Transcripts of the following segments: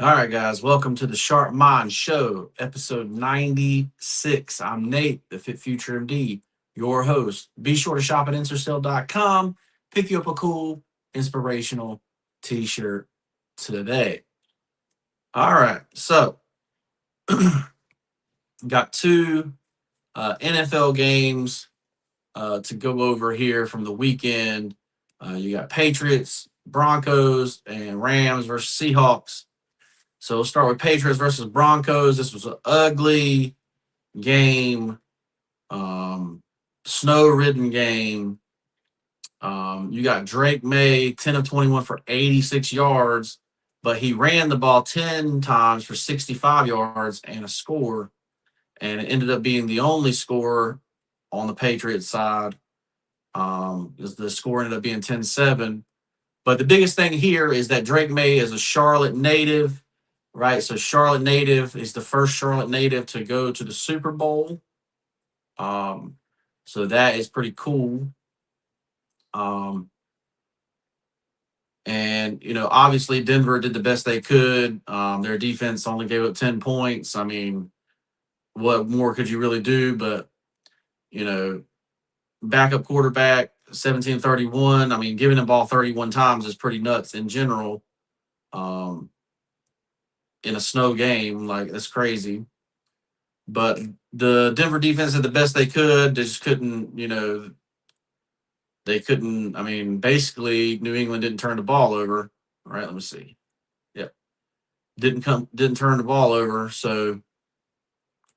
All right, guys, welcome to the Sharp Mind Show, episode 96. I'm Nate, the Fit Future MD, your host. Be sure to shop at Intercell.com, pick you up a cool, inspirational t shirt today. All right, so got two NFL games to go over here from the weekend. You got Patriots, Broncos, and Rams versus Seahawks. So we'll start with Patriots versus Broncos. This was an ugly game, snow-ridden game. You got Drake May, 10 of 21 for 86 yards, but he ran the ball 10 times for 65 yards and a score, and it ended up being the only score on the Patriots side. The score ended up being 10-7. But the biggest thing here is that Drake May is a Charlotte native, right? So Charlotte native is the first Charlotte native to go to the Super Bowl. Um, so that is pretty cool. Um, and obviously Denver did the best they could. Their defense only gave up 10 points. I mean, what more could you really do? But you know, backup quarterback, 17-31. I mean, giving the ball 31 times is pretty nuts in general. Um, in a snow game, like that's crazy. But the Denver defense did the best they could. They just couldn't, they couldn't. I mean, basically, New England didn't turn the ball over. All right, let me see. Yep, didn't turn the ball over. So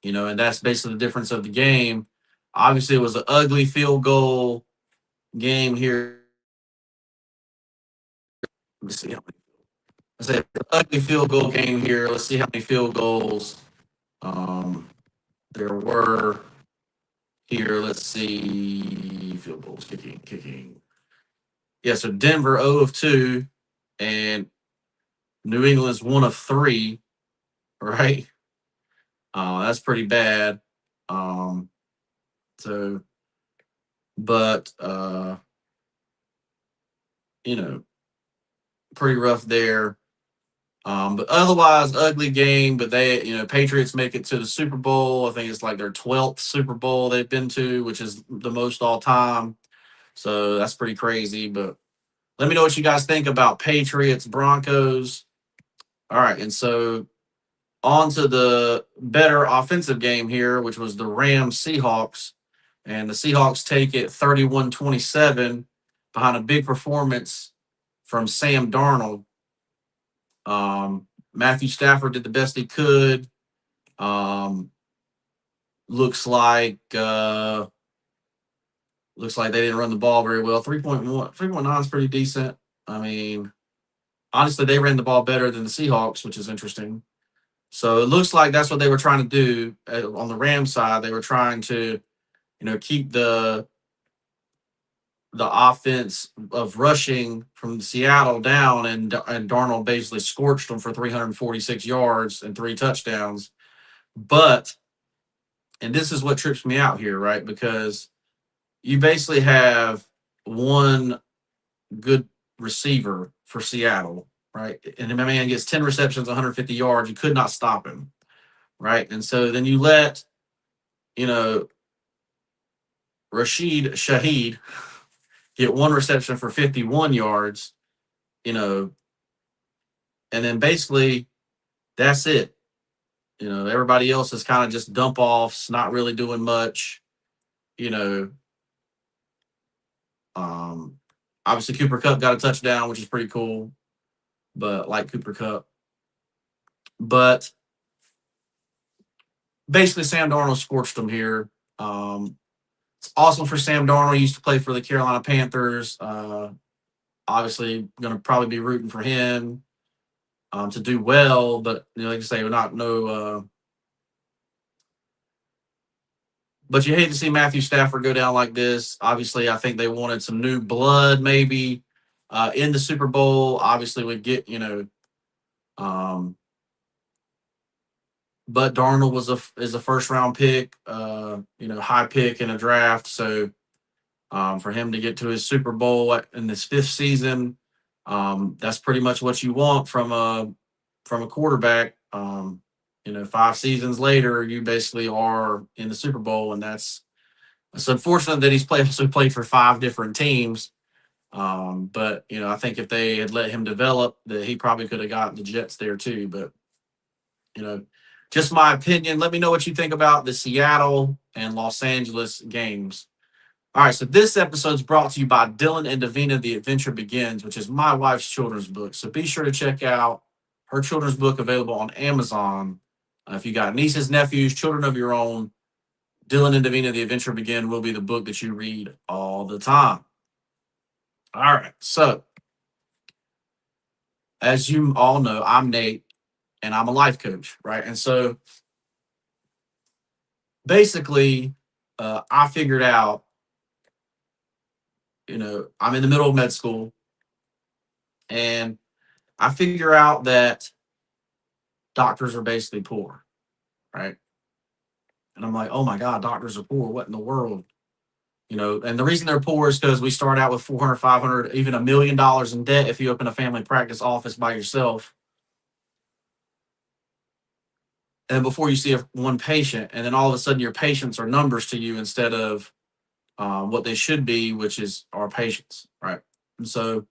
and that's basically the difference of the game. Obviously, it was an ugly field goal game here. Let me see. I say ugly field goal game here. Let's see how many field goals um, there were here. Let's see. Field goals, kicking. Yeah, so Denver 0 of 2, and New England's 1 of 3, right? That's pretty bad. Um, so, but, you know, pretty rough there. But otherwise, ugly game. But they, Patriots make it to the Super Bowl. I think it's like their 12th Super Bowl they've been to, which is the most all time. So that's pretty crazy. But let me know what you guys think about Patriots, Broncos. All right. And so on to the better offensive game here, which was the Rams Seahawks. And the Seahawks take it 31-27 behind a big performance from Sam Darnold. Matthew Stafford did the best he could. Um, looks like they didn't run the ball very well. 3.9 is pretty decent. I mean, honestly, they ran the ball better than the Seahawks, which is interesting. So it looks like that's what they were trying to do on the Rams side. They were trying to, keep the offense of rushing from Seattle down, and Darnold basically scorched them for 346 yards and 3 touchdowns. But, and this is what trips me out here, right? Because you basically have one good receiver for Seattle, right? And my man gets 10 receptions, 150 yards. You could not stop him, right? And so then you let, you know, Rashid Shaheed get one reception for 51 yards, you know, and then basically that's it. Everybody else is kind of just dump offs, not really doing much, you know. Um, Obviously, Cooper Cup got a touchdown, which is pretty cool, but like Cooper Cup. But basically, Sam Darnold scorched them here. It's awesome for Sam Darnold. He used to play for the Carolina Panthers. Obviously, going to probably be rooting for him to do well, but like I say, we're not no. But you hate to see Matthew Stafford go down like this. Obviously, I think they wanted some new blood maybe in the Super Bowl. Obviously, we get um, but Darnold is a first round pick, high pick in a draft. So for him to get to his Super Bowl in this fifth season, that's pretty much what you want from from a quarterback. 5 seasons later, you basically are in the Super Bowl, and that's it's unfortunate that he's played for 5 different teams. But I think if they had let him develop, that he probably could have got the Jets there too. But you know, just my opinion. Let me know what you think about the Seattle and Los Angeles games. All right, so this episode is brought to you by Dylan and Davina. The Adventure Begins, which is my wife's children's book. So be sure to check out her children's book available on Amazon. If you got nieces, nephews, children of your own, Dylan and Davina, The Adventure Begin will be the book that you read all the time. All right, so as you all know, I'm Nate and I'm a life coach, right? And so basically, I figured out, I'm in the middle of med school and I figure out that doctors are basically poor, right? And I'm like, oh my God, doctors are poor. What in the world? And the reason they're poor is because we start out with 400, 500, even $1 million in debt if you open a family practice office by yourself. And before you see one patient, and then all of a sudden your patients are numbers to you instead of what they should be, which is our patients, right? And so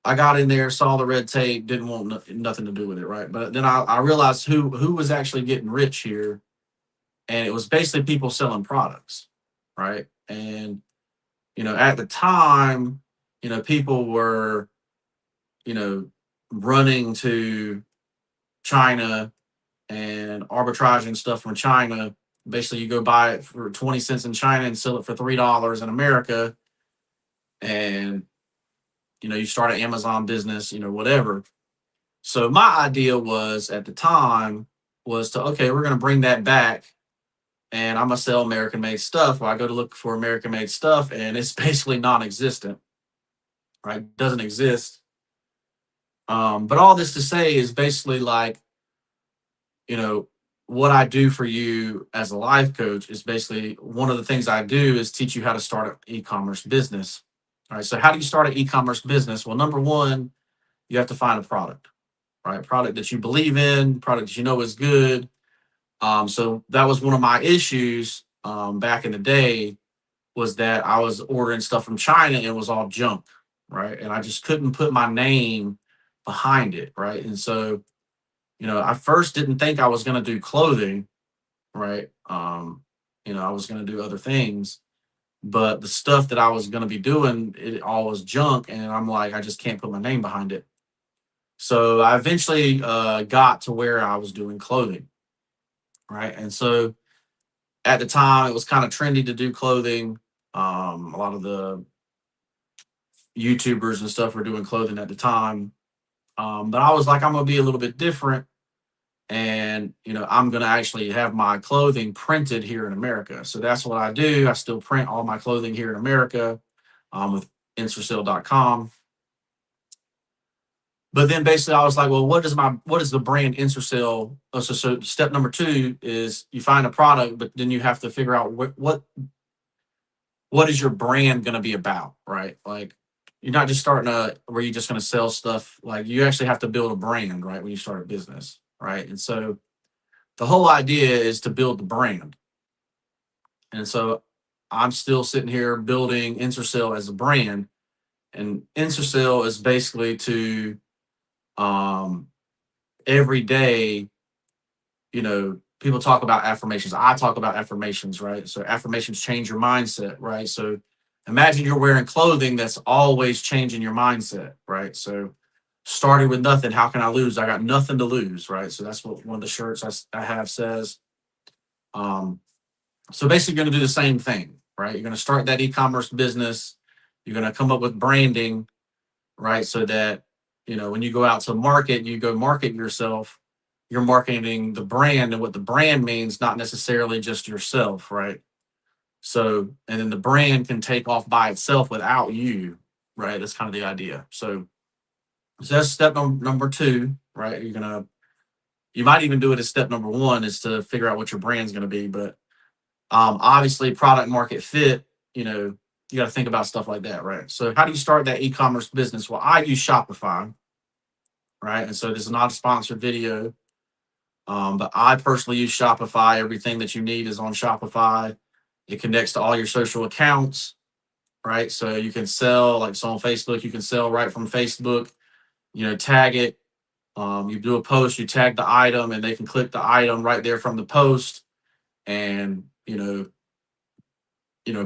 I got in there, saw the red tape, didn't want nothing to do with it, right? But then I realized who was actually getting rich here, and it was basically people selling products, right? And at the time, people were, running to China and arbitraging stuff from China. Basically, you go buy it for 20 cents in China and sell it for $3 in America, and you start an Amazon business, whatever. So my idea was at the time was to okay, we're going to bring that back, and I'm gonna sell American made stuff. Well, I go to look for American made stuff, and it's basically non-existent, right? Doesn't exist. But all this to say is basically like, you know, what I do for you as a life coach is basically one of the things I do is teach you how to start an e-commerce business. All right. So how do you start an e-commerce business? Well, number one, you have to find a product, right? Product that you believe in, product that you know is good. So that was one of my issues back in the day was that I was ordering stuff from China and it was all junk, right? And I just couldn't put my name behind it, right? And so, I first didn't think I was going to do clothing, right? I was going to do other things, but the stuff that I was going to be doing, it all was junk. And I'm like, I just can't put my name behind it. So I eventually got to where I was doing clothing, right? And so at the time, it was kind of trendy to do clothing. A lot of the YouTubers and stuff were doing clothing at the time. But I was like, I'm going to be a little bit different. And, I'm going to actually have my clothing printed here in America. So that's what I do. I still print all my clothing here in America with instrasale.com. But then basically I was like, well, what is the brand Instrasale? So step number two is you find a product, but then you have to figure out what is your brand going to be about, right? Like you're not just starting where you're just going to sell stuff. Like you actually have to build a brand, right? When you start a business, right? And so the whole idea is to build the brand. And so I'm still sitting here building Instrasale as a brand. And Instrasale is basically to um, every day, people talk about affirmations. I talk about affirmations, right? So affirmations change your mindset, right? So imagine you're wearing clothing that's always changing your mindset, right? So starting with nothing, how can I lose? I got nothing to lose, right? So that's what one of the shirts I have says. So basically, you're going to do the same thing, right? You're going to start that e-commerce business. You're going to come up with branding, right? So that, when you go out to market, you go market yourself, you're marketing the brand and what the brand means, not necessarily just yourself, right? So, and then the brand can take off by itself without you, right? That's kind of the idea. So that's step number two, right? You might even do it as step number one is to figure out what your brand's going to be. But obviously, product market fit, you got to think about stuff like that, right? So, how do you start that e commerce business? Well, I use Shopify, right? And so this is not a sponsored video. But I personally use Shopify. Everything that you need is on Shopify. It connects to all your social accounts, right? So you can sell, like so on Facebook, you can sell right from Facebook, tag it. You do a post, you tag the item, and they can click the item right there from the post and,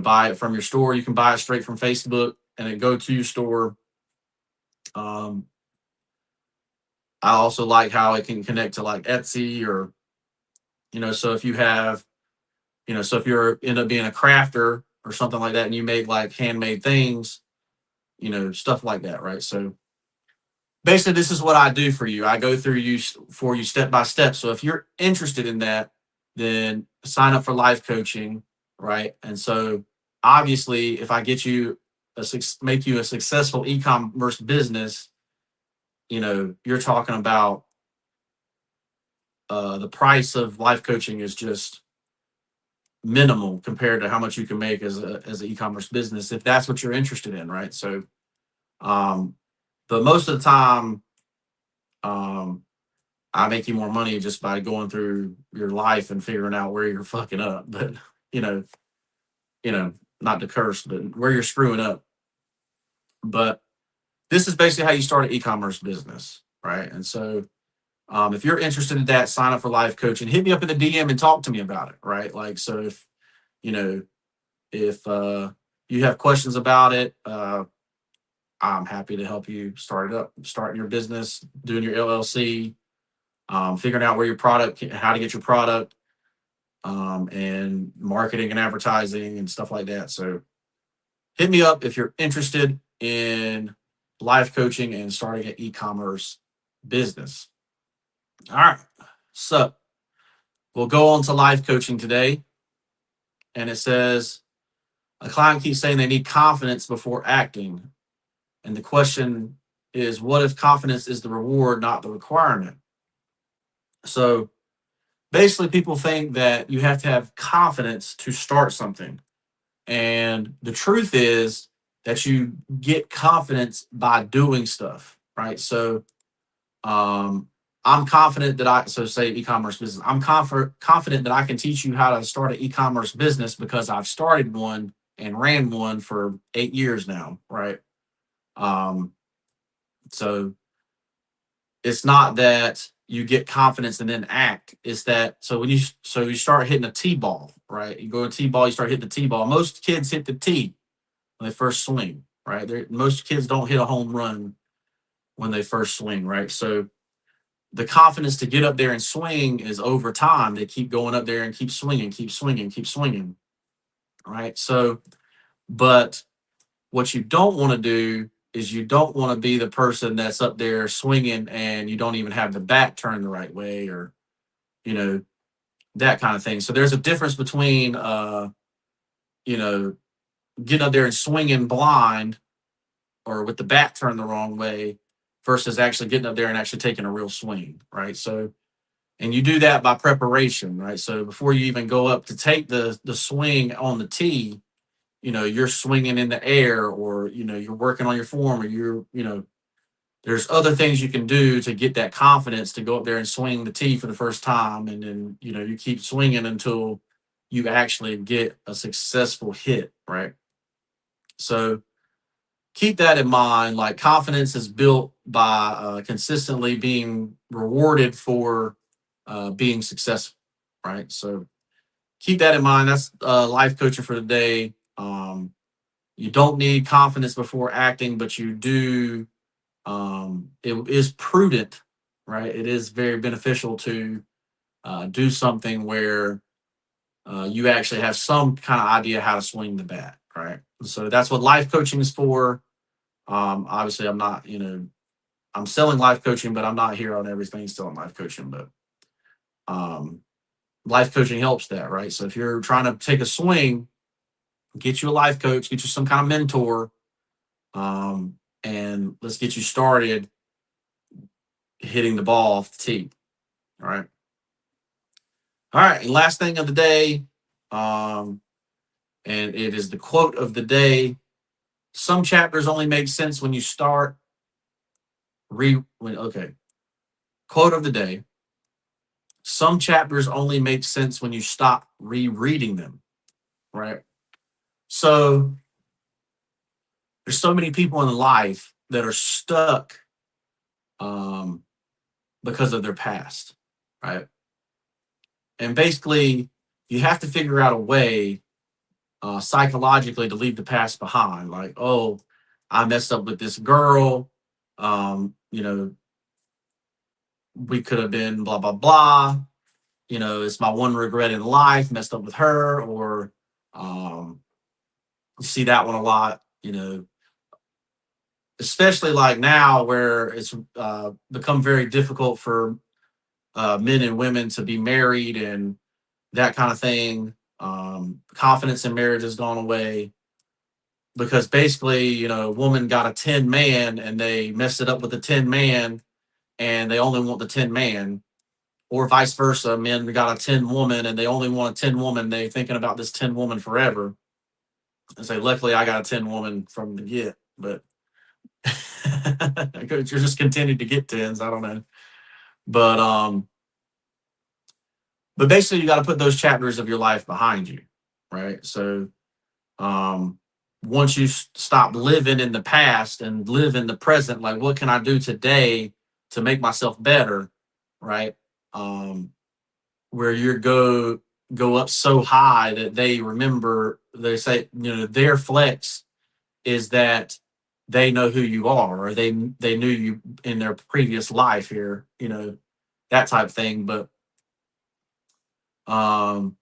buy it from your store. You can buy it straight from Facebook and then go to your store. Um, I also like how it can connect to like Etsy or, so if you have, so if you're end up being a crafter or something like that and you make like handmade things, stuff like that, right? So basically, this is what I do for you. I go through for you step by step. So if you're interested in that, then sign up for life coaching, right? And so obviously, if I get you make you a successful e-commerce business, you're talking about the price of life coaching is just minimal compared to how much you can make as an e-commerce business if that's what you're interested in, right? So, but most of the time, um, I make you more money just by going through your life and figuring out where you're fucking up. But you know, you know, not to curse, but where you're screwing up. But this is basically how you start an e-commerce business, right? And so, if you're interested in that, sign up for life coaching. Hit me up in the DM and talk to me about it, right? Like, so if you know, if you have questions about it, I'm happy to help you start it up, starting your business, doing your LLC, figuring out where your product, how to get your product, and marketing and advertising and stuff like that. So hit me up if you're interested in life coaching and starting an e-commerce business. All right. So we'll go on to life coaching today. And it says, a client keeps saying they need confidence before acting. And the question is, what if confidence is the reward, not the requirement? So basically, people think that you have to have confidence to start something. And the truth is that you get confidence by doing stuff, right? So I'm confident that so say e-commerce business, I'm confident that I can teach you how to start an e-commerce business because I've started one and ran one for 8 years now, right? Um, so it's not that you get confidence and then act. It's that so when you start hitting a T-ball, right? You go to T-ball, you start hitting the T-ball. Most kids hit the T when they first swing, right? Most kids don't hit a home run when they first swing, right? So the confidence to get up there and swing is over time. They keep going up there and keep swinging, keep swinging, keep swinging, right? So, but what you don't want to do is you don't want to be the person that's up there swinging and you don't even have the bat turned the right way or, you know, that kind of thing. So there's a difference between, you know, getting up there and swinging blind or with the bat turned the wrong way versus actually getting up there and actually taking a real swing, right? So, and you do that by preparation, right? So before you even go up to take the swing on the tee, you're swinging in the air or, you're working on your form or there's other things you can do to get that confidence to go up there and swing the tee for the first time. And then, you keep swinging until you actually get a successful hit, right? So keep that in mind. Like confidence is built by consistently being rewarded for being successful, right? So keep that in mind. That's life coaching for the day. You don't need confidence before acting, but you do. It is prudent, right? It is very beneficial to do something where you actually have some kind of idea how to swing the bat, right? So that's what life coaching is for. Obviously, I'm not, I'm selling life coaching, but I'm not here on everything selling life coaching. But um, life coaching helps that, right? So if you're trying to take a swing, get you a life coach, get you some kind of mentor, and let's get you started hitting the ball off the tee. All right. All right. And last thing of the day, and it is the quote of the day. Some chapters only make sense when you start. Okay. Quote of the day: some chapters only make sense when you stop rereading them, right? So there's so many people in life that are stuck um, because of their past, right? And basically, you have to figure out a way psychologically to leave the past behind. Like, oh, I messed up with this girl. You know, we could have been blah, blah, blah. You know, it's my one regret in life, messed up with her. Or um, you see that one a lot, you know, especially like now where it's become very difficult for men and women to be married and that kind of thing. Confidence in marriage has gone away because basically, you know, a woman got a 10 man and they messed it up with the 10 man and they only want the 10 man, or vice versa. Men got a 10 woman and they only want a 10 woman. They're thinking about this 10 woman forever. And say, luckily, I got a 10 woman from the get, but you're just continued to get 10s. I don't know. But, but basically, you got to put those chapters of your life behind you, right? So, um, once you stop living in the past and live in the present, like what can I do today to make myself better, right? Um, where you go up so high that they remember. They say, you know, their flex is that they know who you are, or they knew you in their previous life here, you know, that type thing. But um,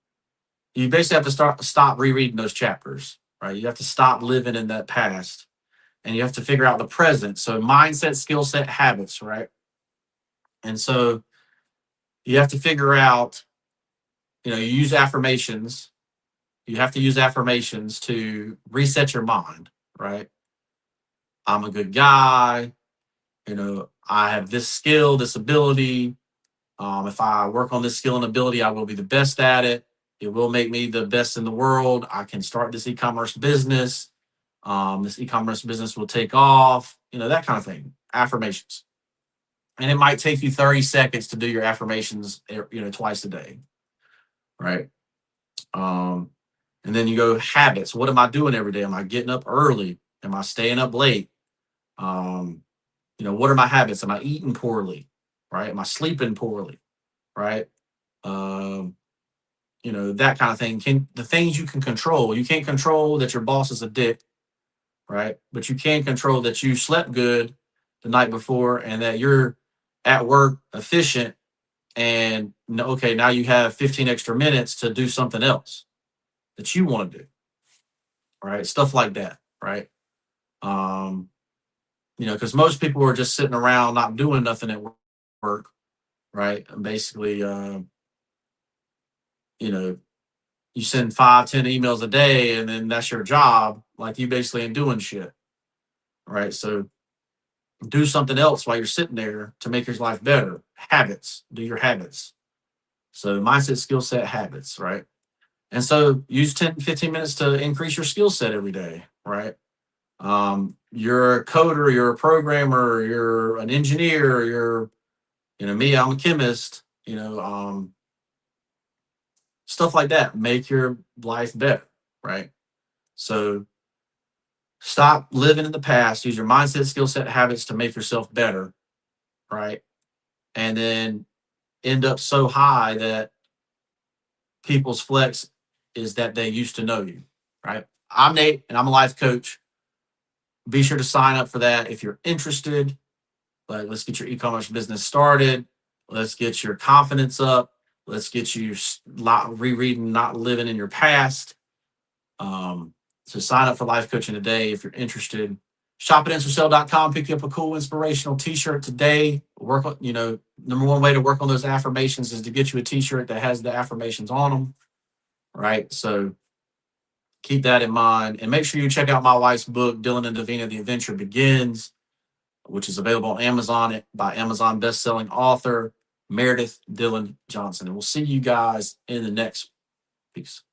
you basically have to stop rereading those chapters, right? You have to stop living in that past and you have to figure out the present. So mindset, skill set, habits, right? And so you have to figure out, you know, you use affirmations. You have to use affirmations to reset your mind, right? I'm a good guy. You know, I have this skill, this ability. If I work on this skill and ability, I will be the best at it. It will make me the best in the world. I can start this e-commerce business. This e-commerce business will take off, you know, that kind of thing. Affirmations. And it might take you 30 seconds to do your affirmations, you know, twice a day, right? Um, and then you go habits. What am I doing every day? Am I getting up early? Am I staying up late? Um, you know, what are my habits? Am I eating poorly? Right? Am I sleeping poorly? Right? Um, you know, that kind of thing. The things you can control. You can't control that your boss is a dick, right? But you can control that you slept good the night before and that you're at work efficient and okay, now you have 15 extra minutes to do something else that you want to do, right? Stuff like that, right? Um, you know, because most people are just sitting around not doing nothing at work, right? And basically, you know, you send 5, 10 emails a day and then that's your job. Like you basically ain't doing shit, right? So do something else while you're sitting there to make your life better. Habits, do your habits. So mindset, skill set, habits, right? And so use 10, 15 minutes to increase your skill set every day, right? You're a coder, you're a programmer, you're an engineer, you're, you know, me, I'm a chemist, you know, stuff like that. Make your life better, right? So stop living in the past, use your mindset, skill set, habits to make yourself better, right? And then end up so high that people's flex is that they used to know you, right? I'm Nate and I'm a life coach. Be sure to sign up for that if you're interested. Like, let's get your e-commerce business started. Let's get your confidence up. Let's get you rereading, not living in your past. So sign up for life coaching today if you're interested. Shop at InstaSell.com. Pick you up a cool inspirational t-shirt today. Work on, you know, number one way to work on those affirmations is to get you a t-shirt that has the affirmations on them. Right. So keep that in mind. And make sure you check out my wife's book, Dylan and Davina, The Adventure Begins, which is available on Amazon by Amazon best-selling author Meredith Dillon Johnson. And we'll see you guys in the next piece.